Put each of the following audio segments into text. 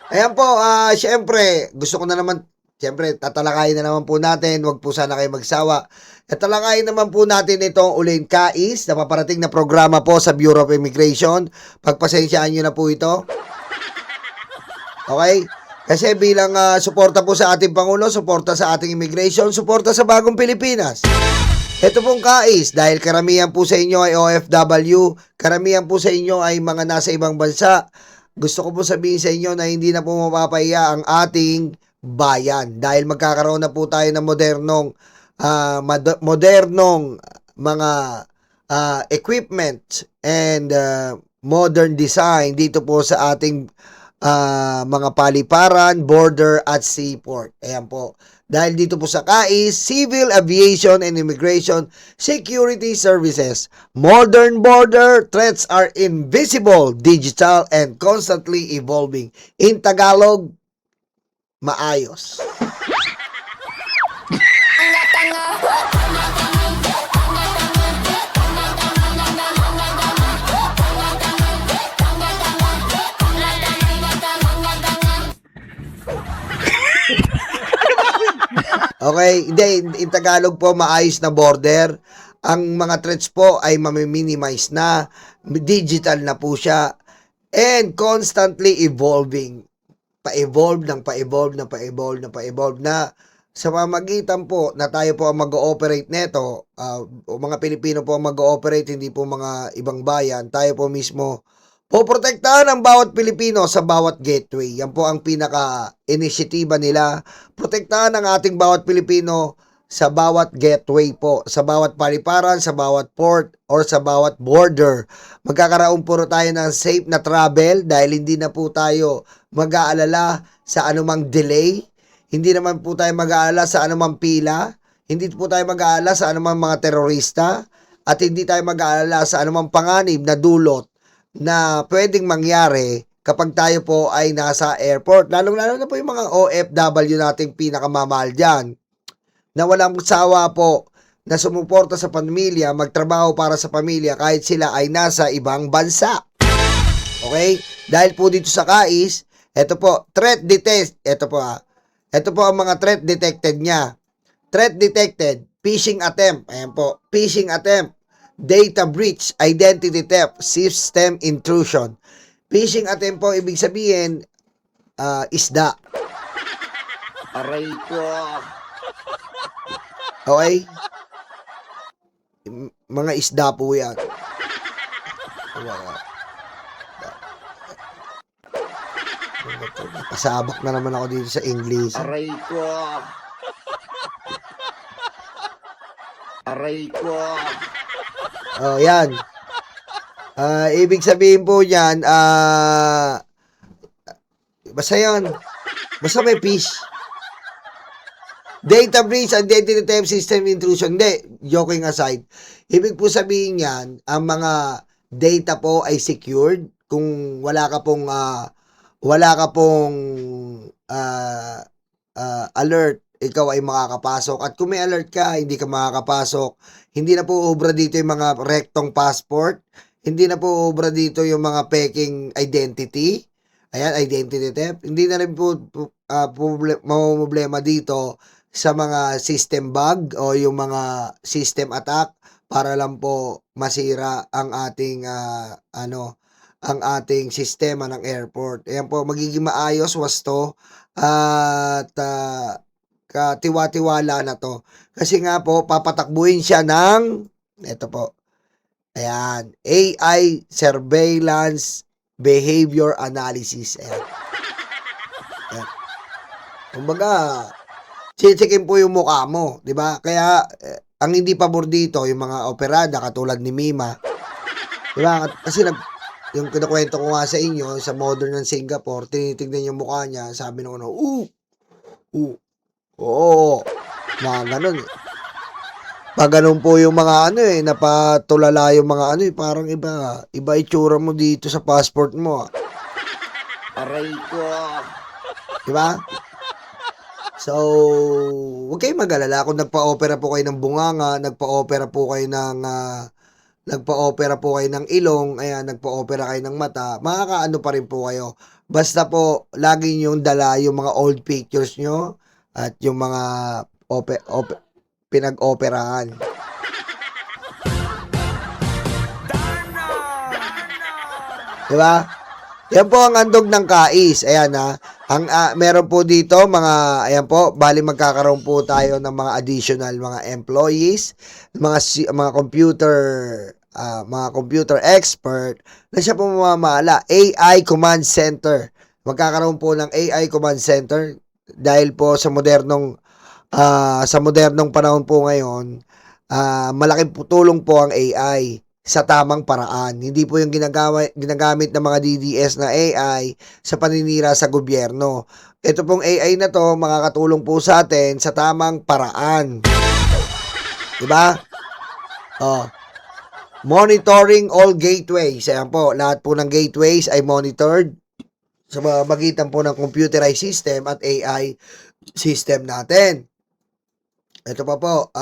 Ayan po, siyempre, gusto ko na naman, siyempre, tatalakayin na naman po natin, wag po sana kayo magsawa. Tatalakayin naman po natin itong Uling Kais na paparating na programa po sa Bureau of Immigration. Pagpasensyaan nyo na po ito. Okay? Kasi bilang suporta po sa ating Pangulo, suporta sa ating immigration, suporta sa bagong Pilipinas. Ito pong kais, dahil karamihan po sa inyo ay OFW, karamihan po sa inyo ay mga nasa ibang bansa, gusto ko po sabihin sa inyo na hindi na po mapapahiya ang ating bayan dahil magkakaroon na po tayo ng modernong mga equipment and modern design dito po sa ating mga paliparan, border at seaport. Ayan po. Dahil dito po sa KAIS, Civil Aviation and Immigration Security Services, modern border threats are invisible, digital, and constantly evolving. In Tagalog, maayos. Okay, hindi, in Tagalog po, maayos na border. Ang mga threats po ay mamiminimize na, digital na po siya, and constantly evolving. Pa-evolve ng pa-evolve na pa-evolve na pa-evolve na sa pamamagitan po na tayo po ang mag-ooperate neto, mga Pilipino po ang mag-ooperate, hindi po mga ibang bayan, tayo po mismo poprotektahan ang bawat Pilipino sa bawat gateway. Yan po ang pinaka-inisyatiba nila. Protektahan ang ating bawat Pilipino sa bawat gateway po, sa bawat paliparan, sa bawat port, or sa bawat border. Magkakaroon po tayo ng safe na travel dahil hindi na po tayo mag-aalala sa anumang delay. Hindi naman po tayo mag-aalala sa anumang pila. Hindi po tayo mag-aalala sa anumang mga terorista. At hindi tayo mag-aalala sa anumang panganib na dulot na pwedeng mangyari kapag tayo po ay nasa airport. Lalong-lalo na po yung mga OFW nating pinakamamahal dyan na walang sawa po na sumuporta sa pamilya, magtrabaho para sa pamilya kahit sila ay nasa ibang bansa. Okay? Dahil po dito sa KAIS, ito po, threat detect. Ito po ito po ang mga threat detected niya. Threat detected, phishing attempt. Ayan po, phishing attempt. Data breach, identity theft, system intrusion. Phishing attempt po, ibig sabihin, isda. Aray ko. Okay? Mga isda po yan. Pasabak na naman ako dito sa English. Aray ko. Aray ko. Oh, yan. Ibig sabihin po yan, basta yan. Basta may fish. Data breach, identity theft, system intrusion. Hindi, joking aside. Ibig po sabihin yan, ang mga data po ay secured. Kung wala ka pong alert, ikaw ay makakapasok. At kung may alert ka, hindi ka makakapasok. Hindi na po obra dito yung mga rektong passport. Hindi na po obra dito yung mga peking identity. Ayan, identity theft. Hindi na rin po problema dito sa mga system bug o yung mga system attack para lang po masira ang ating ang ating sistema ng airport. Ayan po, magiging maayos wasto at katiwa-tiwala na to. Kasi nga po, papatakbuhin siya ng, ito po, ayan, AI Surveillance Behavior Analysis. Ayan. Ayan. Kumbaga, checkin po yung mukha mo, di ba? Kaya, ang hindi pabor dito, yung mga operada katulad ni Mima, di ba? Kasi yung kinukwento ko nga sa inyo, sa modern ng Singapore, tinitignan yung mukha niya, sabi nung oo, mga ganun eh. Pag ganun po yung mga napatulala yung mga parang iba itsura mo dito sa passport mo. Aray ko. Diba? So, huwag kayong mag-alala kung nagpa-opera po kayo ng bunganga, nagpa-opera po kayo ng ilong, ayan, nagpa-opera kayo ng mata, makakaano pa rin po kayo. Basta po, lagi niyong dala yung mga old pictures nyo at yung mga pinag-operahan. Diba? Yan po ang handog ng KAIS. Ayan ha. Meron po dito ayan po, bali magkakaroon po tayo ng mga additional mga employees, mga computer expert na siya po mamamahala. AI Command Center. Magkakaroon po ng AI Command Center dahil po sa modernong panahon po ngayon, malaking tulong po ang AI sa tamang paraan. Hindi po yung ginagamit ng mga DDS na AI sa paninira sa gobyerno. Ito pong AI na to, makakatulong po sa atin sa tamang paraan. Diba? Monitoring all gateways. Ayan po, lahat po ng gateways ay monitored sa magitan po ng computerized system at AI system natin. Ito pa po,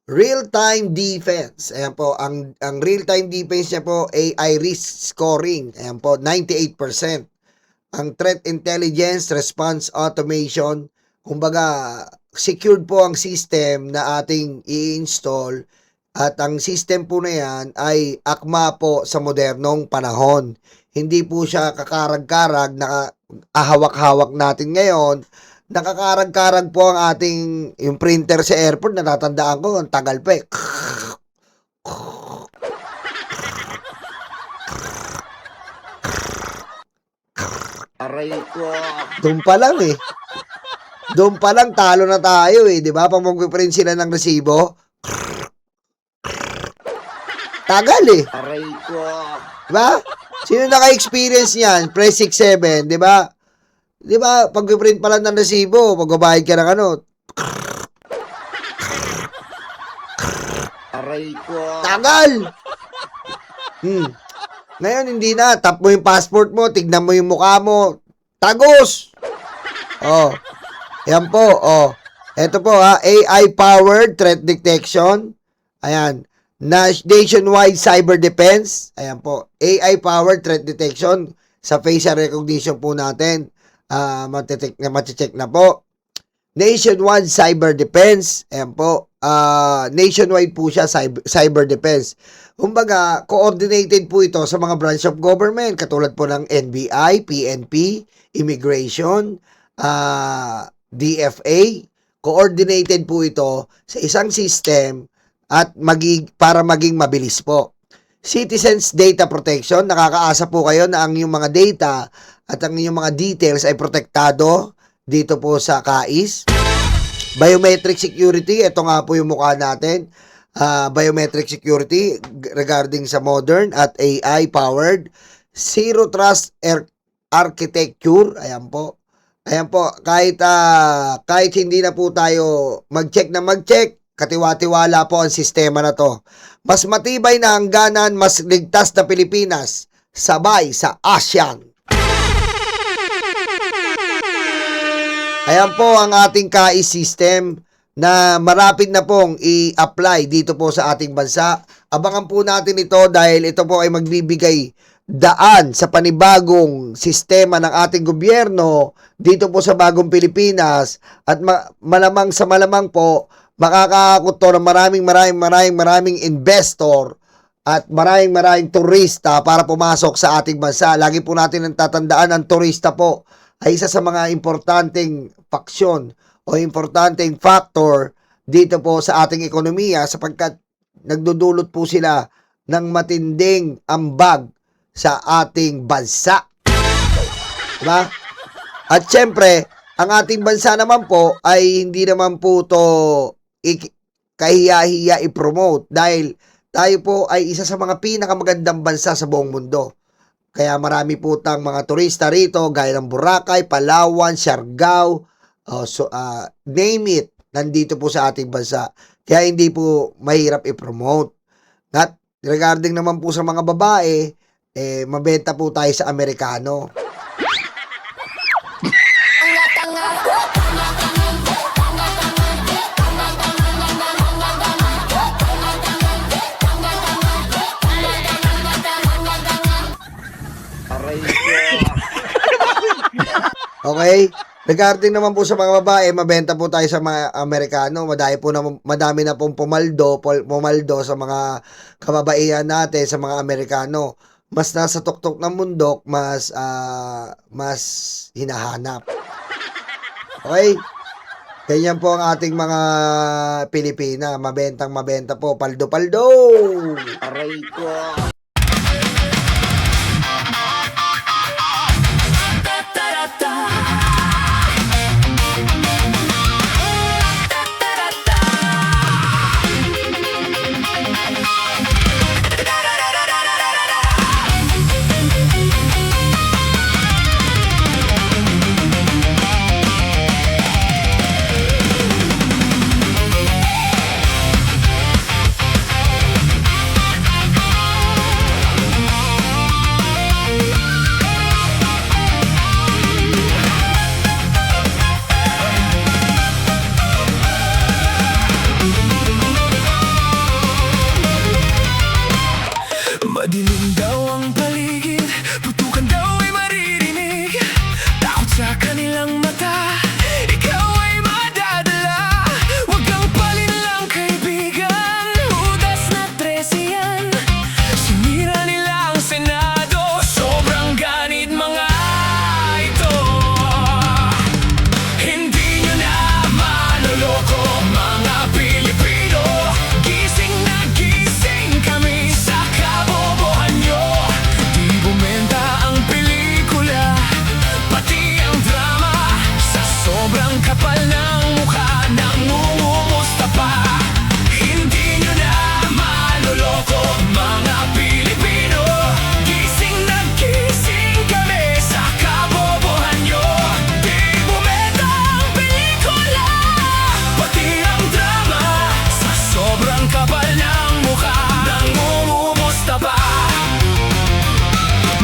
real-time defense. Ayan po, ang real-time defense niya po, AI risk scoring. Ayan po, 98%. Ang threat intelligence, response automation, kumbaga, secured po ang system na ating i-install at ang system po na yan ay akma po sa modernong panahon. Hindi po siya kakarag-karag na ahawak-hawak natin ngayon. Nakakarag-karag po ang ating yung printer sa airport, natatandaan ko, ang tagal pa eh. Aray ko. Doon pa lang eh. Doon pa lang talo na tayo eh, 'di ba? Pag magpiprint sila ng resibo, tagal eh. Aray ko. 'Di ba? Sino naka-experience niyan? Press 67, 'di ba? 'Di ba? Pag print pa lang ng resibo, magbabayad ka ng ano. Aray ko. Tagal. Ngayon hindi na, tap mo yung passport mo, tignan mo yung mukha mo. Tagos. Oh. Yan po, oh. Ito po ha, AI powered threat detection. Ayan. Nationwide cyber defense. Ayan po. AI powered threat detection sa facial recognition po natin. Mati-check na po. Nationwide cyber defense. Ayan po. Nationwide po siya cyber defense. Kumbaga, coordinated po ito sa mga branch of government katulad po ng NBI, PNP, Immigration, DFA. Coordinated po ito sa isang system at para maging mabilis po. Citizens Data Protection, nakakaasa po kayo na ang inyong mga data at ang inyong mga details ay protektado dito po sa KAIS. Biometric security, ito nga po yung mukha natin. Biometric security regarding sa modern at AI powered. Zero Trust Architecture, ayan po. Ayan po, kahit hindi na po tayo mag-check, katiwa-tiwala po ang sistema na to. Mas matibay na hangganan, mas ligtas na Pilipinas, sabay sa ASEAN. Ayan po ang ating KAIS system na marapit na pong i-apply dito po sa ating bansa. Abangan po natin ito dahil ito po ay magbibigay daan sa panibagong sistema ng ating gobyerno dito po sa bagong Pilipinas at malamang sa malamang po makakakot to ng maraming investor at maraming turista para pumasok sa ating bansa. Lagi po natin ang tatandaan, ang turista po ay isa sa mga importanteng faksyon o importanteng factor dito po sa ating ekonomiya sapagkat nagdudulot po sila ng matinding ambag sa ating bansa. Diba? At syempre, ang ating bansa naman po ay hindi naman po to kahiya-hiya i-promote dahil tayo po ay isa sa mga pinakamagandang bansa sa buong mundo. Kaya marami po tang mga turista rito gaya ng Boracay, Palawan, Siargao, name it, nandito po sa ating bansa. Kaya hindi po mahirap i-promote. At regarding naman po sa mga babae, mabenta po tayo sa Amerikano. Aray Okay? Regarding naman po sa mga babae, mabenta po tayo sa mga Amerikano. Madami na pong pumaldo sa mga kababaihan natin, sa mga Amerikano. Mas nasa tuktok ng bundok, mas hinahanap. Okay? Ganyan po ang ating mga Pilipina. Mabenta po. Paldo-paldo! Aray ko. Madilim daw ang paligid, putukan daw ay maririnig. Takot sa kanilang mata, ikaw ay madadala. Huwag kang palinlang kaibigan, Judas na 13 yan. Sinira nila ang Senado, sobrang ganit mga ito. Hindi nyo na maloloko mga Pilipino. Gising na gising kami sa kabobohan nyo. Di bumenta ang pelikula, pati ang drama. Sa sobrang kapal ng mukha, nangungumusta pa. Hindi nyo na maloloko mga Pilipino. Gising na gising kami sa kabobohan nyo. Di bumenta ang pelikula, pati ang drama. Sa sobrang kapal ng mukha, nangungumusta pa.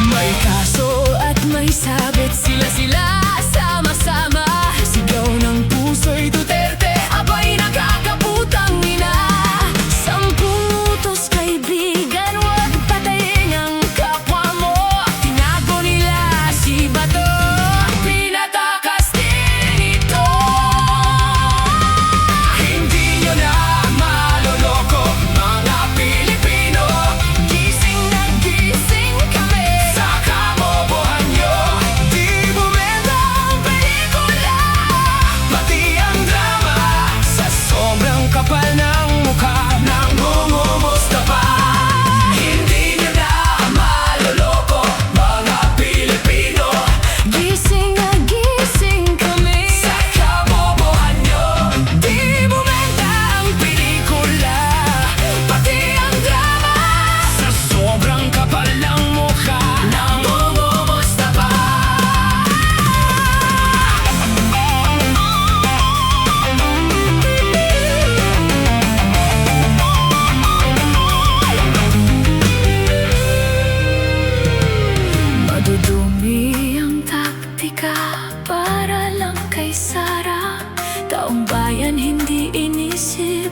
May kaso at may sabit, sila sama-sama. Sigaw ng puso'y Duterte, abay nakakaputang ina. 10 utos kaibigan, huwag patayin ang kapwa mo. Tinago nila si Bato, pinatakas din ito. Hindi nyo na maloloko mga Pilipino. Gising na gising kami sa kabobohan nyo. Di bumenta ang pelikula, pati ang drama. Sa sobrang kapal ng mukha, nangungumusta pa. Hindi nyo na maloloko mga Pilipino. Gising na gising kami sa kabobohan nyo. Di bumenta ang pelikula, pati ang drama. Sa sobrang kapal ng mukha, nangungumusta pa. Madudumi ang taktika para lang kay Sara. Taong bayan hindi inisip.